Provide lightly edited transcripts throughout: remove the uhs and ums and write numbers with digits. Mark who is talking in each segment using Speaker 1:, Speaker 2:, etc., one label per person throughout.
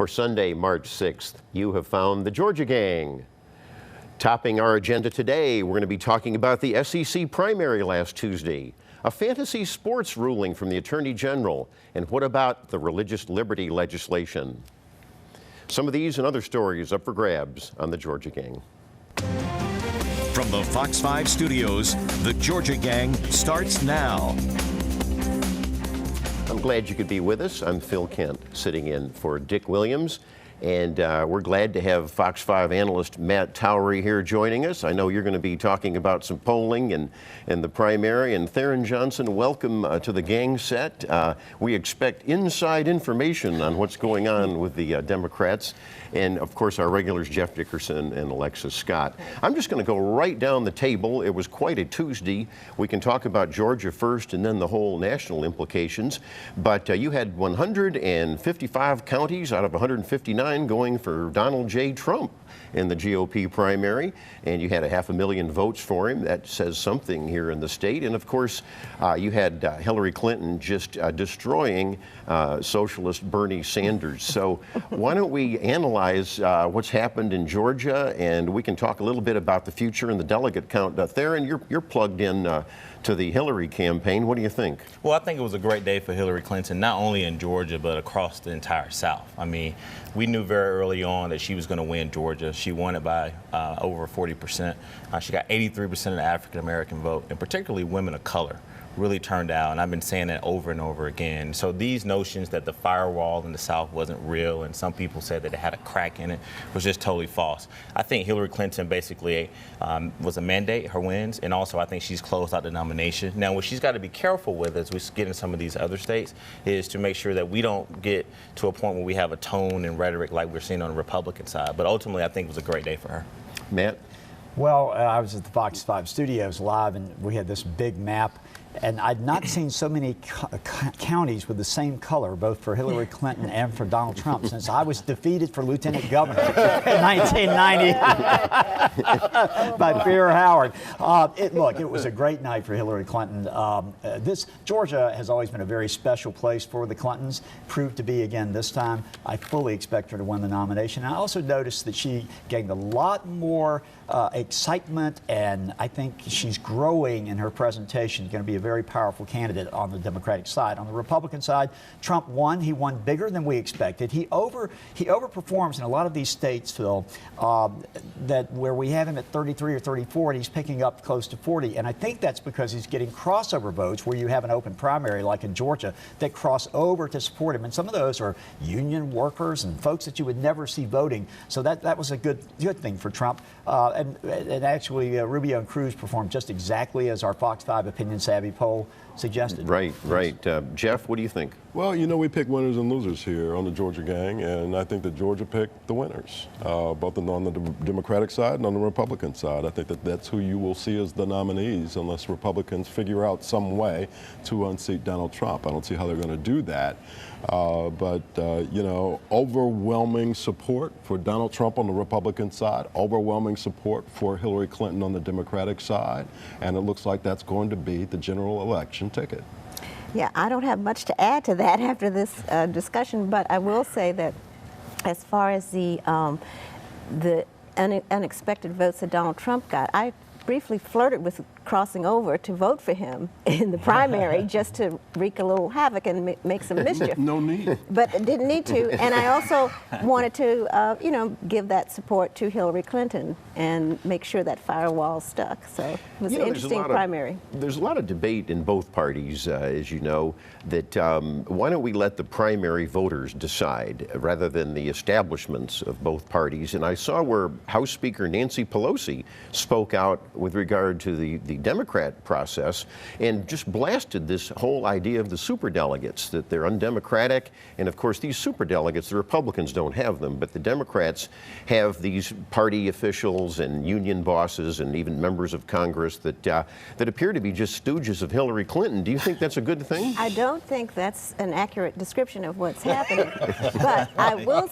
Speaker 1: For Sunday, March 6th, you have found the Georgia Gang. Topping our agenda today, we're going to be talking about the SEC primary last Tuesday, a fantasy sports ruling from the Attorney General, and what about the religious liberty legislation? Some of these and other stories up for grabs on the Georgia Gang.
Speaker 2: From the Fox 5 studios, the Georgia Gang starts now.
Speaker 1: I'm glad you could be with us. I'm Phil Kent, sitting in for Dick Williams. And we're glad to have Fox 5 analyst Matt Towery here joining us. I know you're going to be talking about some polling and the primary. And Theron Johnson, welcome to the gang set. We expect inside information on what's going on with the Democrats. And of course, our regulars, Jeff Dickerson and Alexis Scott. I'm just going to go right down the table. It was quite a Tuesday. We can talk about Georgia first and then the whole national implications. But you had 155 counties out of 159 going for Donald J. Trump in the GOP primary, and you had 500,000 votes for him. That says something here in the state. And of course, you had Hillary Clinton just destroying socialist Bernie Sanders. So why don't we analyze what's happened in Georgia, and we can talk a little bit about the future and the delegate count. Theron, you're plugged in to the Hillary campaign. What do you think? Well,
Speaker 3: I think it was a great day for Hillary Clinton, not only in Georgia, but across the entire South. I mean, we knew very early on that she was going to win Georgia. She won it by over 40%. She got 83% of the African-American vote, and particularly women of color really turned out, and I've been saying that over and over again. So these notions that the firewall in the South wasn't real, and some people said that it had a crack in it, was just totally false. I think Hillary Clinton basically was a mandate, her wins, and also I think she's closed out the nomination. Now, what she's got to be careful with as we get in some of these other states is to make sure that we don't get to a point where we have a tone and rhetoric like we're seeing on the Republican side. But ultimately, I think it was a great day for her.
Speaker 1: Matt?
Speaker 4: Well, I was at the Fox 5 studios live, and we had this big map. And I'd not seen so many counties with the same color, both for Hillary Clinton and for Donald Trump, since I was defeated for lieutenant governor in 1990 by Pierre Howard. Look, it was a great night for Hillary Clinton. Georgia has always been a very special place for the Clintons, proved to be again this time. I fully expect her to win the nomination. I also noticed that she gained a lot more excitement, and I think she's growing in her presentation. Going to be a very powerful candidate on the Democratic side. On the Republican side, Trump won. He won bigger than we expected. He overperforms in a lot of these states, Phil, that where we have him at 33 or 34, and he's picking up close to 40. And I think that's because he's getting crossover votes where you have an open primary, like in Georgia, that cross over to support him. And some of those are union workers and folks that you would never see voting. So that was a good thing for Trump. And actually, Rubio and Cruz performed just exactly as our Fox 5 Opinion Savvy poll suggested.
Speaker 1: Right. Jeff, what do you think?
Speaker 5: Well, you know, we pick winners and losers here on the Georgia Gang, and I think that Georgia picked the winners, both on the Democratic side and on the Republican side. I think that that's who you will see as the nominees unless Republicans figure out some way to unseat Donald Trump. I don't see how they're going to do that. You know, overwhelming support for Donald Trump on the Republican side, overwhelming support for Hillary Clinton on the Democratic side, and it looks like that's going to be the general election ticket.
Speaker 6: Yeah, I don't have much to add to that after this discussion, but I will say that as far as the unexpected votes that Donald Trump got, I briefly flirted with crossing over to vote for him in the primary just to wreak a little havoc and make some mischief.
Speaker 5: No need.
Speaker 6: But didn't need to. And I also wanted to, give that support to Hillary Clinton and make sure that firewall stuck. So it was an interesting primary.
Speaker 1: There's a lot of debate in both parties, as you know, that why don't we let the primary voters decide rather than the establishments of both parties. And I saw where House Speaker Nancy Pelosi spoke out with regard to the Democrat process and just blasted this whole idea of the superdelegates, that they're undemocratic. And of course, these superdelegates, the Republicans don't have them, but the Democrats have these party officials and union bosses and even members of Congress that appear to be just stooges of Hillary Clinton. Do you think that's a good thing?
Speaker 6: I don't think that's an accurate description of what's happening. But I will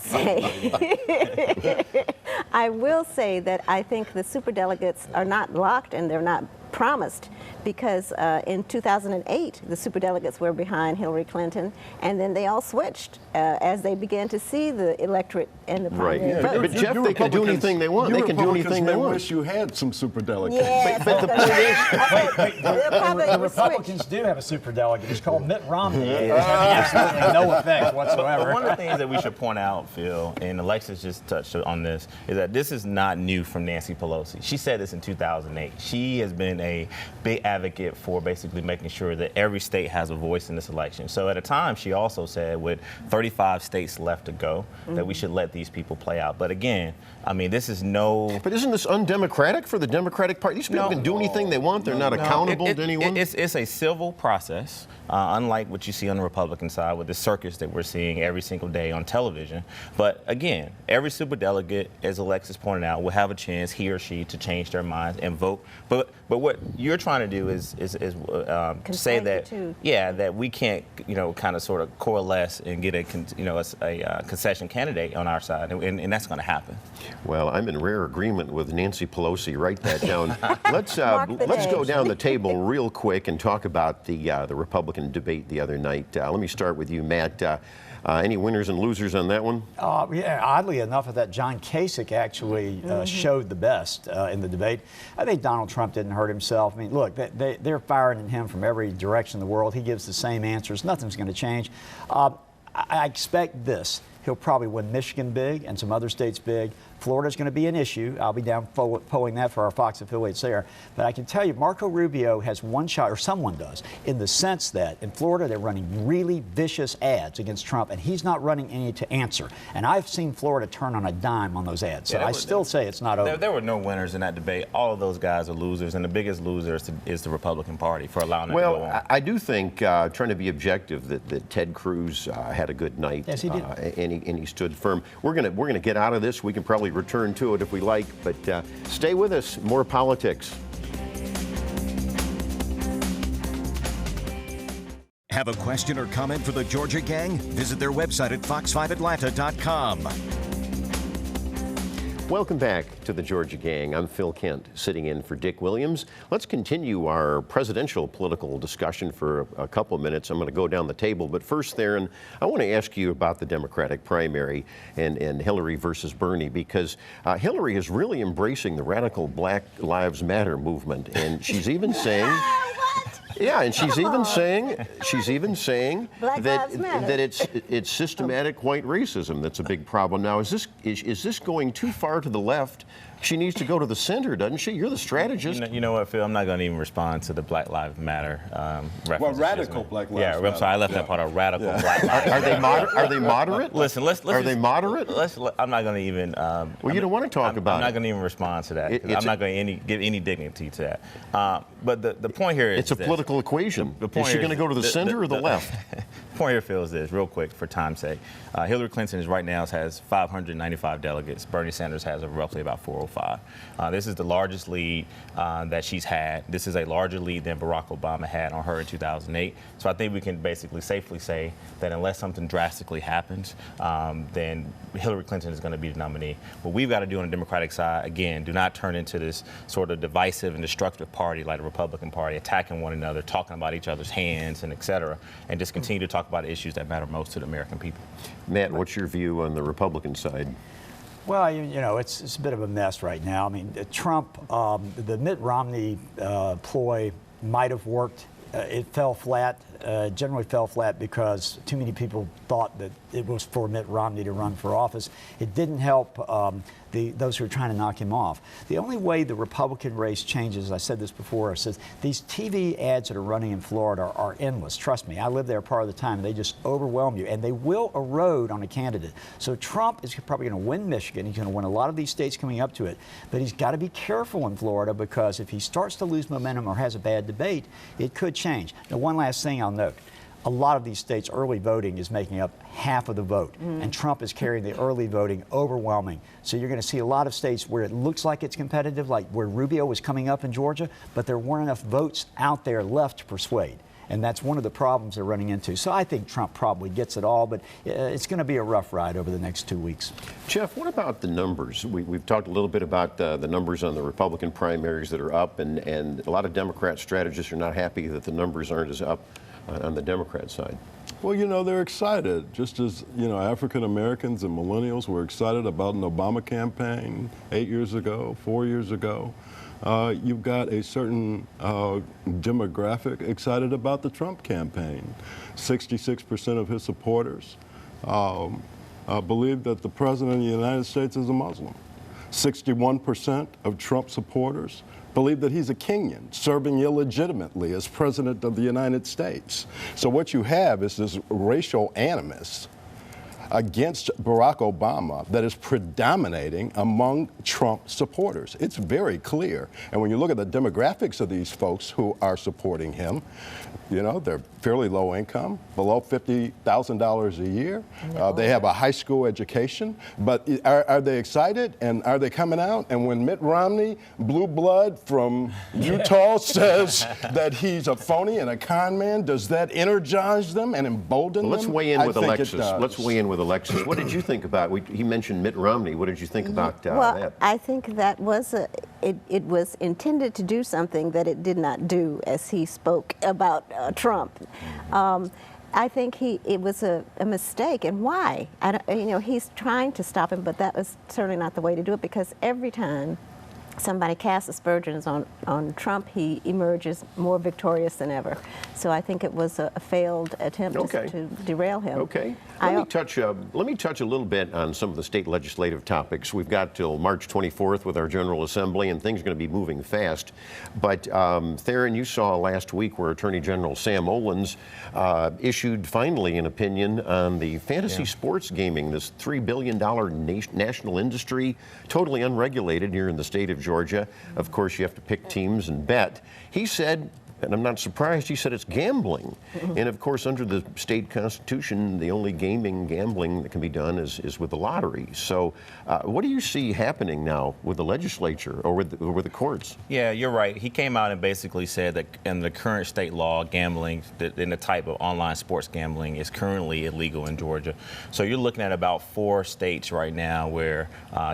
Speaker 6: say, that I think the superdelegates are not locked and they're not promised, because in 2008 the superdelegates were behind Hillary Clinton, and then they all switched as they began to see the electorate and the primary
Speaker 1: Right.
Speaker 6: vote.
Speaker 1: But Jeff, they can do anything they want. They can do anything they want.
Speaker 5: Wish you had some superdelegates.
Speaker 6: Yes,
Speaker 1: But the point is,
Speaker 4: The Republicans do have a superdelegate. It's called Mitt Romney. It's having absolutely no effect whatsoever.
Speaker 3: One of the things that we should point out, Phil, and Alexis just touched on this, is that this is not new from Nancy Pelosi. She said this in 2008. She has been a big advocate for basically making sure that every state has a voice in this election. So at a time, she also said with 35 states left to go, that we should let these people play out. But again, I mean, this is no...
Speaker 1: But isn't this undemocratic for the Democratic Party? These people can do anything they want. They're not accountable to anyone.
Speaker 3: It's a civil process, unlike what you see on the Republican side with the circus that we're seeing every single day on television. But again, every superdelegate, as Alexis pointed out, will have a chance, he or she, to change their minds and vote. But what you're trying to do is say that, that we can't, kind of sort of coalesce and get a concession candidate on our side, and that's going to happen.
Speaker 1: Well, I'm in rare agreement with Nancy Pelosi. Write that down. Let's go down the table real quick and talk about the Republican debate the other night. Let me start with you, Matt. Any winners and losers on that one?
Speaker 4: Yeah, oddly enough, that John Kasich actually showed the best in the debate. I think Donald Trump didn't hurt himself. I mean, look, they're firing at him from every direction in the world. He gives the same answers. Nothing's going to change. I expect this. He'll probably win Michigan big and some other states big. Florida's going to be an issue. I'll be down polling that for our Fox affiliates there. But I can tell you, Marco Rubio has one shot, or someone does, in the sense that in Florida they're running really vicious ads against Trump, and he's not running any to answer. And I've seen Florida turn on a dime on those ads. So I still say it's not over.
Speaker 3: There were no winners in that debate. All of those guys are losers, and the biggest loser is the Republican Party for allowing that to go on.
Speaker 1: I do think, trying to be objective, that Ted Cruz had a good night.
Speaker 4: Yes, he did.
Speaker 1: And he stood firm. We're gonna get out of this. We can probably return to it if we like, but stay with us. More politics.
Speaker 2: Have a question or comment for the Georgia Gang? Visit their website at fox5atlanta.com.
Speaker 1: Welcome back to the Georgia Gang. I'm Phil Kent, sitting in for Dick Williams. Let's continue our presidential political discussion for a couple of minutes. I'm going to go down the table, but first, Theron, I want to ask you about the Democratic primary and Hillary versus Bernie, because Hillary is really embracing the radical Black Lives Matter movement, and she's even saying... Yeah, and she's even saying that it's systematic white racism that's a big problem. Now, is this going too far to the left? She needs to go to the center, doesn't she? You're the strategist.
Speaker 3: You know what, Phil? I'm not going to even respond to the Black Lives Matter reference.
Speaker 5: Well, radical Black Lives Matter.
Speaker 3: Yeah, I'm sorry, I left that part of radical Black Lives Matter.
Speaker 1: Are they moderate?
Speaker 3: Listen,
Speaker 1: are they moderate?
Speaker 3: I'm not going to even.
Speaker 1: Well, you don't want to talk about it.
Speaker 3: I'm not going to even respond to that. I'm not going to give any dignity to that. But the point here is
Speaker 1: it's a political equation. Is she going to go to the center or the left?
Speaker 3: The point here, Phil, is this, real quick, for time's sake. Hillary Clinton right now has 595 delegates. Bernie Sanders has roughly about 405. This is the largest lead that she's had. This is a larger lead than Barack Obama had on her in 2008. So I think we can basically safely say that unless something drastically happens, then Hillary Clinton is going to be the nominee. What we've got to do on the Democratic side, again, do not turn into this sort of divisive and destructive party like the Republican Party, attacking one another, talking about each other's hands, and et cetera, and just continue to talk about issues that matter most to the American people.
Speaker 1: Matt, what's your view on the Republican side?
Speaker 4: Well, it's a bit of a mess right now. I mean, Trump, the Mitt Romney ploy might have worked. It fell flat, generally fell flat because too many people thought that it was for Mitt Romney to run for office. It didn't help those who are trying to knock him off. The only way the Republican race changes, I said this before, is these TV ads that are running in Florida are endless. Trust me, I live there part of the time. They just overwhelm you, and they will erode on a candidate. So Trump is probably going to win Michigan. He's going to win a lot of these states coming up to it, but he's got to be careful in Florida, because if he starts to lose momentum or has a bad debate, it could change. Now, one last thing I'll note. A lot of these states, early voting is making up half of the vote, and Trump is carrying the early voting overwhelming. So you're going to see a lot of states where it looks like it's competitive, like where Rubio was coming up in Georgia, but there weren't enough votes out there left to persuade. and that's one of the problems they're running into. So I think Trump probably gets it all, but it's going to be a rough ride over the next 2 weeks.
Speaker 1: Jeff, what about the numbers? We've talked a little bit about the numbers on the Republican primaries that are up, and a lot of Democrat strategists are not happy that the numbers aren't as up on the Democrat side.
Speaker 5: Well, you know, they're excited, just as, you know, African Americans and millennials were excited about an Obama campaign 8 years ago, 4 years ago. You've got a certain demographic excited about the Trump campaign. 66% of his supporters believe that the President of the United States is a Muslim. 61% of Trump supporters believe that he's a Kenyan serving illegitimately as President of the United States. So what you have is this racial animus against Barack Obama that is predominating among Trump supporters. It's very clear. And when you look at the demographics of these folks who are supporting him, you know, they're fairly low income, below $50,000 a year. They have a high school education. But are they excited? And are they coming out? And when Mitt Romney, blue blood from Utah, says that he's a phony and a con man, does that energize them and embolden them?
Speaker 1: Let's weigh in with Alexis. Let's weigh in with Alexis. What did you think about, he mentioned Mitt Romney. What did you think about
Speaker 6: well,
Speaker 1: that?
Speaker 6: I think that was, it was intended to do something that it did not do as he spoke about Trump. I think it was a mistake, and why? You know, he's trying to stop him, but that was certainly not the way to do it, because every time somebody casts aspersions on Trump, he emerges more victorious than ever. So I think it was a failed attempt to derail him.
Speaker 1: Okay. Let me touch a little bit on some of the state legislative topics. We've got till March 24th with our General Assembly, and things are going to be moving fast. But Theron, you saw last week where Attorney General Sam Olens issued finally an opinion on the fantasy sports gaming, this $3 billion national industry, totally unregulated here in the state of Georgia. Of course, you have to pick teams and bet. He said, and I'm not surprised, he said it's gambling. And of course, under the state constitution, the only gambling that can be done is with the lottery. So what do you see happening now with the legislature or with the courts?
Speaker 3: Yeah, you're right. He came out and basically said that in the current state law, gambling, in the type of online sports gambling, is currently illegal in Georgia. So you're looking at about 4 states right now where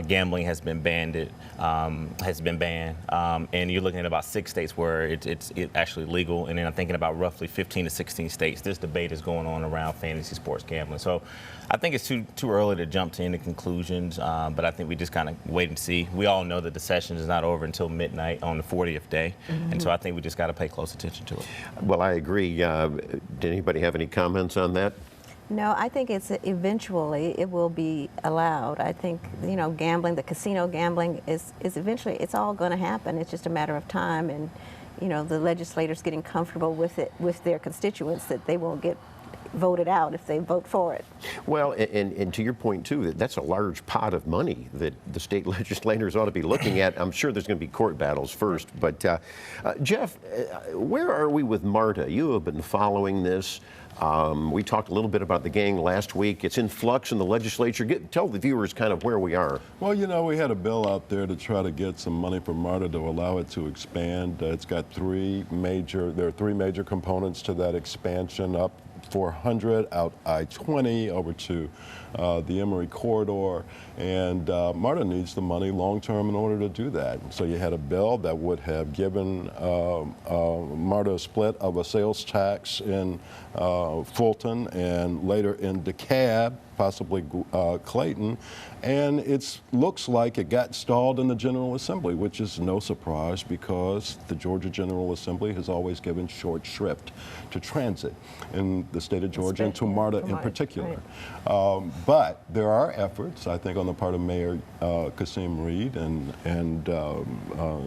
Speaker 3: gambling has been banned, and you're looking at about 6 states where it's actually legal, and then I'm thinking about roughly 15 to 16 states. This debate is going on around fantasy sports gambling. So I think it's too early to jump to any conclusions, but I think we just kind of wait and see. We all know that the session is not over until midnight on the 40th day, and so I think we just got to pay close attention to it.
Speaker 1: Well, I agree. Did anybody have any comments on that?
Speaker 6: No, I think eventually it will be allowed. I think, you know, gambling, the casino gambling is eventually, it's all going to happen. It's just a matter of time, and you know, the legislators getting comfortable with it, with their constituents, that they won't get voted out if they vote for it.
Speaker 1: Well, and to your point too, that's a large pot of money that the state legislators ought to be looking at. I'm sure there's going to be court battles first, but Jeff, where are we with MARTA? You have been following this. We talked a little bit about the gang last week. It's in flux in the legislature. Tell the viewers kind of where we are.
Speaker 5: Well, you know, we had a bill out there to try to get some money for MARTA to allow it to expand. It's got there are 3 major components to that expansion: up 400 out I-20 over to the Emory corridor, and MARTA needs the money long-term in order to do that. So you had a bill that would have given MARTA a split of a sales tax in Fulton and later in DeKalb, possibly Clayton, and it looks like it got stalled in the General Assembly, which is no surprise because the Georgia General Assembly has always given short shrift to transit in the state of Georgia and to MARTA in particular. Right. But there are efforts, I think, on the part of Mayor Kasim Reed and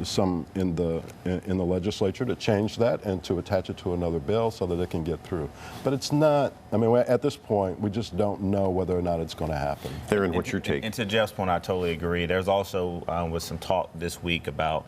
Speaker 5: some in the legislature to change that and to attach it to another bill so that it can get through. But it's not, I mean, at this point, we just don't know whether or not it's going to happen.
Speaker 1: Theron, what's your take?
Speaker 3: And to Jeff's point, I totally agree. There's also was some talk this week about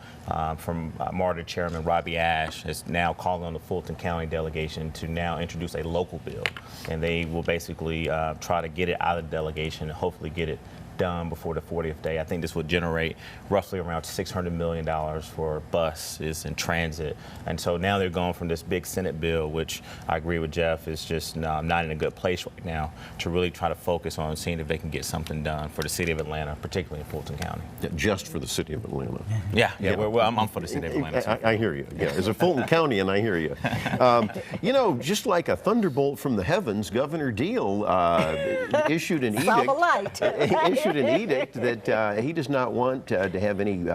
Speaker 3: from MARTA Chairman Robbie Ash is now calling on the Fulton County delegation to now introduce a local bill, and they will basically try to get it out of the delegation and hopefully get it done before the 40th day. I think this would generate roughly around $600 million for buses and transit. And so now they're going from this big Senate bill, which I agree with Jeff, is just not in a good place right now, to really try to focus on seeing if they can get something done for the city of Atlanta, particularly in Fulton County.
Speaker 1: Yeah, just for the city of Atlanta.
Speaker 3: Yeah. Well, I'm for the city of Atlanta.
Speaker 1: I hear you. Yeah, as a Fulton County, and I hear you. You know, just like a thunderbolt from the heavens, Governor Deal issued an edict that he does not want to have any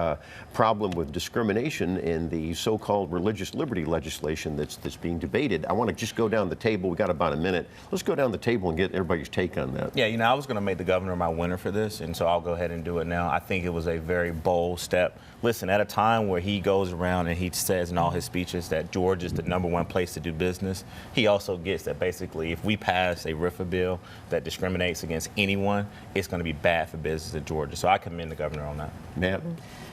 Speaker 1: problem with discrimination in the so-called religious liberty legislation that's being debated. I want to just go down the table. We got about a minute. Let's go down the table and get everybody's take on that.
Speaker 3: Yeah, you know, I was going to make the governor my winner for this, and so I'll go ahead and do it now. I think it was a very bold step. Listen, at a time where he goes around and he says in all his speeches that Georgia is the #1 place to do business, he also gets that basically if we pass a RFRA bill that discriminates against anyone, it's going to be bad for business in Georgia. So I commend the governor on that.
Speaker 1: Matt?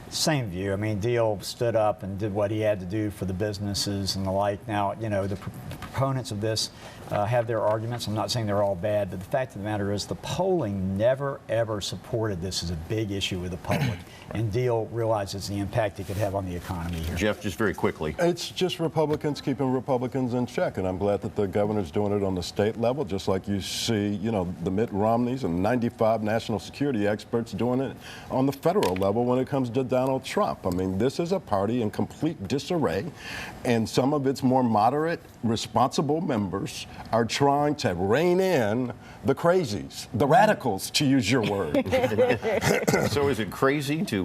Speaker 4: Same view. I mean, Deal stood up and did what he had to do for the businesses and the like. Now, you know, the proponents of this have their arguments. I'm not saying they're all bad, but the fact of the matter is the polling never, ever supported this as a big issue with the public. And Deal realizes the impact it could have on the economy here.
Speaker 1: Jeff, just very quickly.
Speaker 5: It's just Republicans keeping Republicans in check, and I'm glad that the governor's doing it on the state level, just like you see, you know, the Mitt Romneys and 95 national security experts doing it on the federal level when it comes to Donald Trump. I mean, this is a party in complete disarray, and some of its more moderate, responsible members are trying to rein in the crazies, the radicals, to use your word.
Speaker 1: So is it crazy to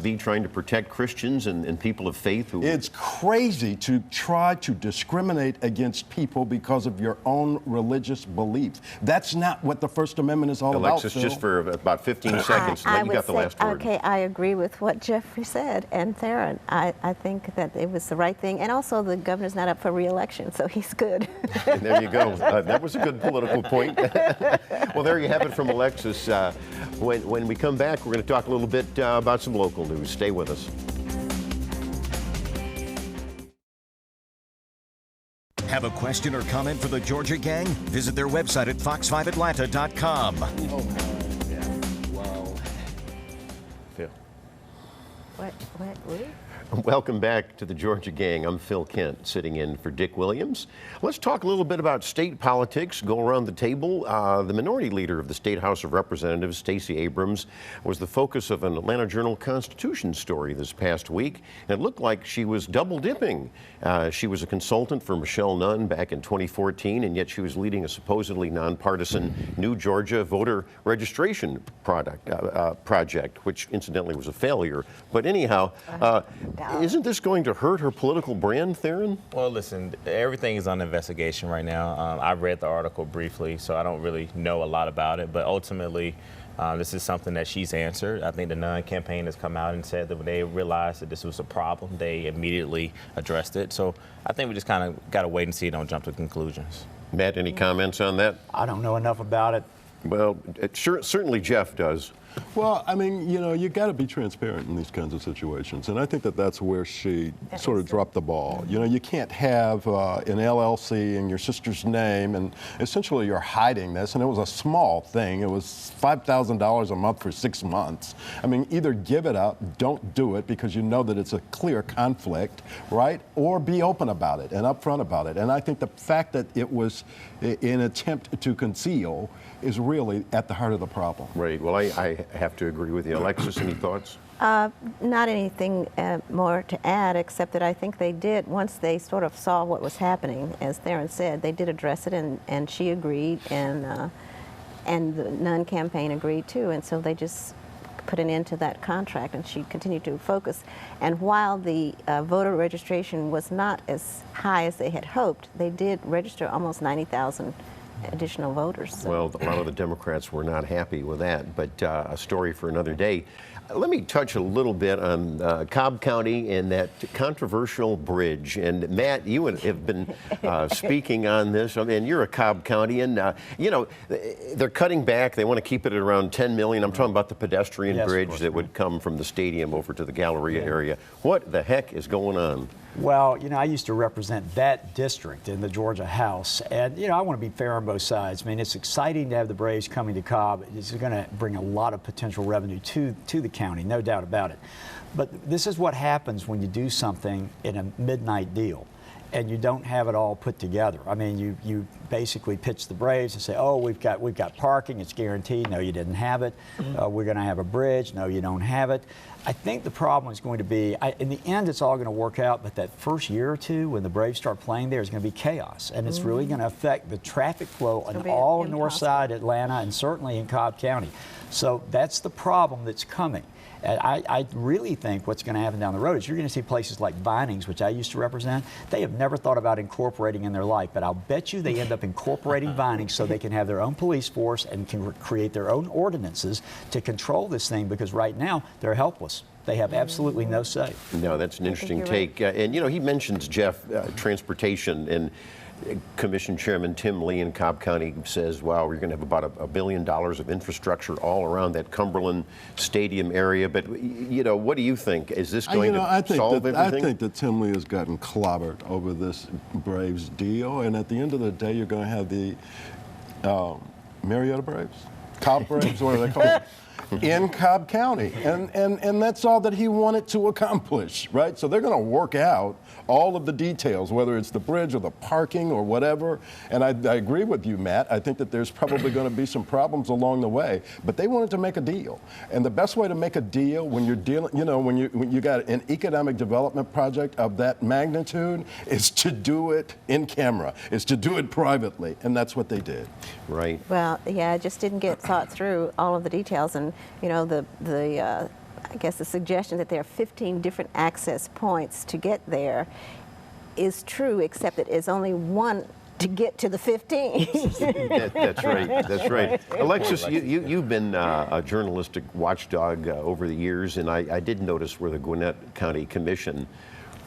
Speaker 1: be trying to protect Christians and people of faith who...
Speaker 5: It's crazy to try to discriminate against people because of your own religious beliefs. That's not what the First Amendment is all about,
Speaker 1: Alexis, just for about 15 seconds, and then you got the last word.
Speaker 6: Okay, I agree with what Jeffrey said, and Theron, I think that it was the right thing, and also the governor's not up for re-election, so he's good.
Speaker 1: And there you go. That was a good political point. Well, there you have it from Alexis. When we come back, we're going to talk a little bit about some local news. Stay with us.
Speaker 2: Have a question or comment for the Georgia Gang? Visit their website at fox5atlanta.com.
Speaker 1: Wow. Phil.
Speaker 6: What?
Speaker 1: Welcome back to the Georgia Gang. I'm Phil Kent, sitting in for Dick Williams. Let's talk a little bit about state politics. Go around the table. The minority leader of the State House of Representatives, Stacey Abrams, was the focus of an Atlanta Journal-Constitution story this past week. And it looked like she was double dipping. She was a consultant for Michelle Nunn back in 2014, and yet she was leading a supposedly nonpartisan New Georgia voter registration project, which incidentally was a failure. But anyhow, isn't this going to hurt her political brand, Theron?
Speaker 3: Well, listen, everything is on investigation right now. I read the article briefly, so I don't really know a lot about it. But ultimately, this is something that she's answered. I think the Nunn campaign has come out and said that when they realized that this was a problem, they immediately addressed it. So I think we just kind of got to wait and see. Don't jump to conclusions.
Speaker 1: Matt, any comments on that?
Speaker 4: I don't know enough about it.
Speaker 1: Well, certainly Jeff does.
Speaker 5: Well, I mean, you know, you got to be transparent in these kinds of situations, and I think that that's where she sort of dropped the ball. You know, you can't have an LLC in your sister's name, and essentially you're hiding this, and it was a small thing. It was $5,000 a month for 6 months. I mean, either give it up, don't do it because you know that it's a clear conflict, right? Or be open about it and upfront about it. And I think the fact that it was an attempt to conceal is really at the heart of the problem.
Speaker 1: Right. Well, I have to agree with you. Alexis, any thoughts?
Speaker 6: Not anything more to add, except that I think they did, once they sort of saw what was happening, as Theron said, they did address it, and she agreed, and the Nunn campaign agreed too, and so they just put an end to that contract, and she continued to focus. And while the voter registration was not as high as they had hoped, they did register almost 90,000 additional voters. So.
Speaker 1: Well, a lot of the Democrats were not happy with that, but a story for another day. Let me touch a little bit on Cobb County and that controversial bridge. And Matt, you have been speaking on this. I mean, you're a Cobb County, and you know, they're cutting back. They want to keep it at around $10 million. I'm talking about the pedestrian bridge that would come from the stadium over to the Galleria area. What the heck is going on?
Speaker 4: Well, I used to represent that district in the Georgia House, and I want to be fair on both sides. I mean, it's exciting to have the Braves coming to Cobb. It's going to bring a lot of potential revenue to the county, no doubt about it. But this is what happens when you do something in a midnight deal and you don't have it all put together. I mean, you basically pitch the Braves and say, oh, we've got parking, it's guaranteed. No, you didn't have it. We're going to have a bridge. No, you don't have it. I think the problem is going to be, in the end, it's all going to work out, but that first year or two when the Braves start playing there is going to be chaos, and it's really going to affect the traffic flow on all of North Side Atlanta and certainly in Cobb County. So that's the problem that's coming. And I really think what's going to happen down the road is you're going to see places like Vinings, which I used to represent. They have never thought about incorporating in their life, but I'll bet you they end up incorporating Vinings so they can have their own police force and can create their own ordinances to control this thing, because right now they're helpless. They have absolutely no say. No, that's an interesting take. Right. And he mentions, Jeff, transportation, and Commission Chairman Tim Lee in Cobb County says, wow, we're going to have about $1 billion of infrastructure all around that Cumberland Stadium area. But, what do you think? Is this going to solve everything?
Speaker 5: I think that Tim Lee has gotten clobbered over this Braves deal. And at the end of the day, you're going to have the Marietta Braves, Cobb Braves, what are they called? In Cobb County, and that's all that he wanted to accomplish, right? So they're going to work out all of the details, whether it's the bridge or the parking or whatever. And I agree with you, Matt. I think that there's probably going to be some problems along the way, but they wanted to make a deal. And the best way to make a deal when you're dealing, when you got an economic development project of that magnitude, is to do it in camera, is to do it privately, and that's what they did.
Speaker 1: Right.
Speaker 6: Well, yeah, it just didn't get thought through all of the details, and I guess the suggestion that there are 15 different access points to get there is true, except that it's only one to get to the 15.
Speaker 1: That's right. That's right. Alexis, you've been a journalistic watchdog over the years, and I did notice where the Gwinnett County Commission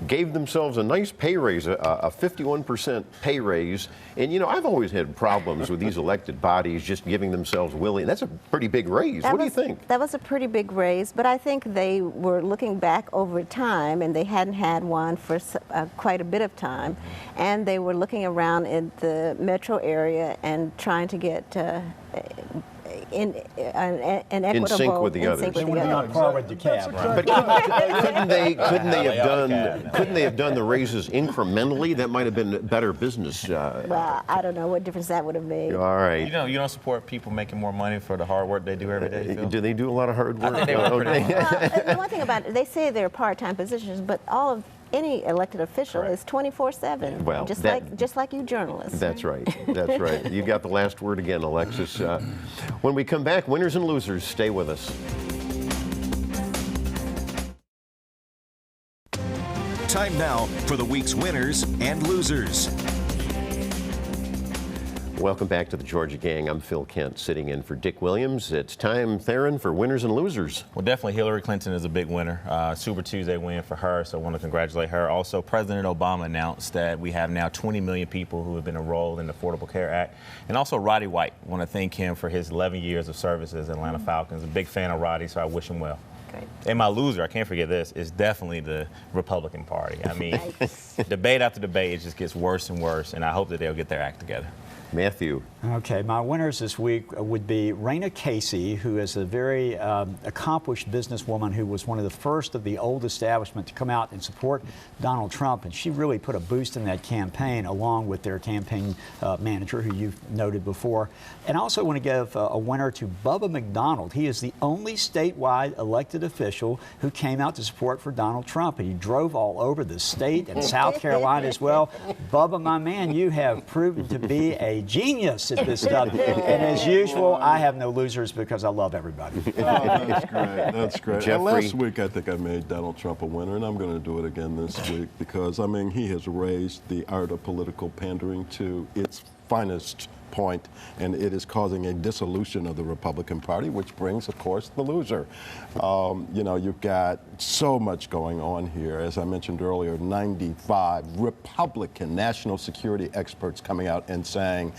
Speaker 1: gave themselves a nice pay raise, a 51% pay raise. And I've always had problems with these elected bodies just giving themselves willing. That's a pretty big raise. What do you think?
Speaker 6: That was a pretty big raise, but I think they were looking back over time, and they hadn't had one for quite a bit of time. And they were looking around in the metro area and trying to get an equitable,
Speaker 1: in sync with the others.
Speaker 4: They want to be on par with DeKalb, right?
Speaker 1: But couldn't they have done the raises incrementally? That might have been better business.
Speaker 6: Well, I don't know what difference that would have made.
Speaker 1: All right.
Speaker 3: You don't support people making more money for the hard work they do every day, Phil?
Speaker 1: Do they do a lot of hard work?
Speaker 3: I think they were pretty
Speaker 6: The one thing about it, they say they're part-time positions, but any elected official is 24/7.
Speaker 1: Well,
Speaker 6: just like you journalists.
Speaker 1: That's right. That's right. You got the last word again, Alexis. When we come back, winners and losers, stay with us.
Speaker 2: Time now for the week's winners and losers.
Speaker 1: Welcome back to the Georgia Gang. I'm Phil Kent, sitting in for Dick Williams. It's time, Theron, for winners and losers.
Speaker 3: Well, definitely Hillary Clinton is a big winner. Super Tuesday win for her, so I want to congratulate her. Also, President Obama announced that we have now 20 million people who have been enrolled in the Affordable Care Act. And also Roddy White. I want to thank him for his 11 years of service as Atlanta Falcons. A big fan of Roddy, so I wish him well.
Speaker 6: Great.
Speaker 3: And my loser, I can't forget this, is definitely the Republican Party. I mean, debate after debate, it just gets worse and worse, and I hope that they'll get their act together.
Speaker 1: Matthew.
Speaker 4: Okay, my winners this week would be Raina Casey, who is a very accomplished businesswoman who was one of the first of the old establishment to come out and support Donald Trump, and she really put a boost in that campaign along with their campaign manager, who you've noted before. And I also want to give a winner to Bubba McDonald. He is the only statewide elected official who came out to support for Donald Trump, and he drove all over the state and South Carolina as well. Bubba, my man, you have proven to be a genius at this stuff. And as usual, I have no losers because I love everybody.
Speaker 5: That's great. That's great.
Speaker 1: Jeffrey.
Speaker 5: Last week, I think I made Donald Trump a winner, and I'm going to do it again this week because, I mean, he has raised the art of political pandering to its finest point, and it is causing a dissolution of the Republican Party, which brings, of course, the loser. You've got so much going on here. As I mentioned earlier, 95 Republican national security experts coming out and saying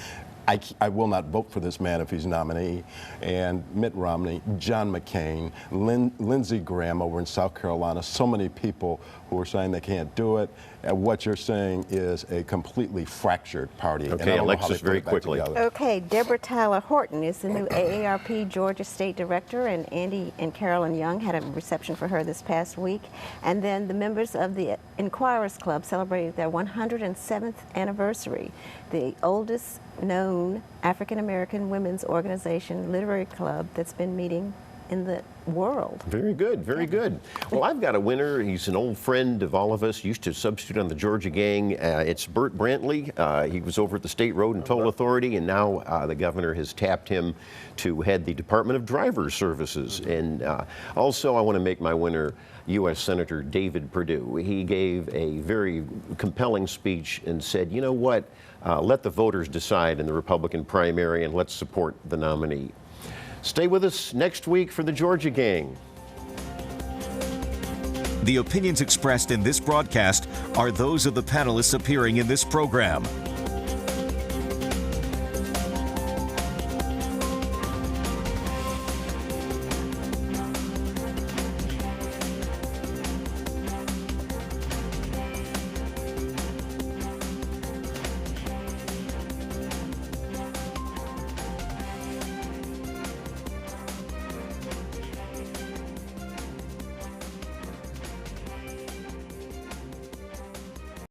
Speaker 5: I will not vote for this man if he's nominee. And Mitt Romney, John McCain, Lindsey Graham over in South Carolina, so many people who are saying they can't do it. And what you're saying is a completely fractured party. And I
Speaker 1: Okay,
Speaker 5: don't know how
Speaker 1: Alexis,
Speaker 5: they put
Speaker 1: very
Speaker 5: it back
Speaker 1: quickly.
Speaker 5: together.
Speaker 6: Okay, Deborah Tyler Horton is the new AARP Georgia State Director, and Andy and Carolyn Young had a reception for her this past week. And then the members of the Inquirers Club celebrated their 107th anniversary, the oldest known African-American women's organization, literary club that's been meeting in the world.
Speaker 1: Very good, very good. Well, I've got a winner. He's an old friend of all of us, used to substitute on the Georgia Gang. It's Burt Brantley. He was over at the State Road and Toll Authority, and now the governor has tapped him to head the Department of Driver Services. And also, I want to make my winner U.S. Senator David Perdue. He gave a very compelling speech and said, you know what, let the voters decide in the Republican primary and let's support the nominee. Stay with us next week for the Georgia Gang.
Speaker 2: The opinions expressed in this broadcast are those of the panelists appearing in this program.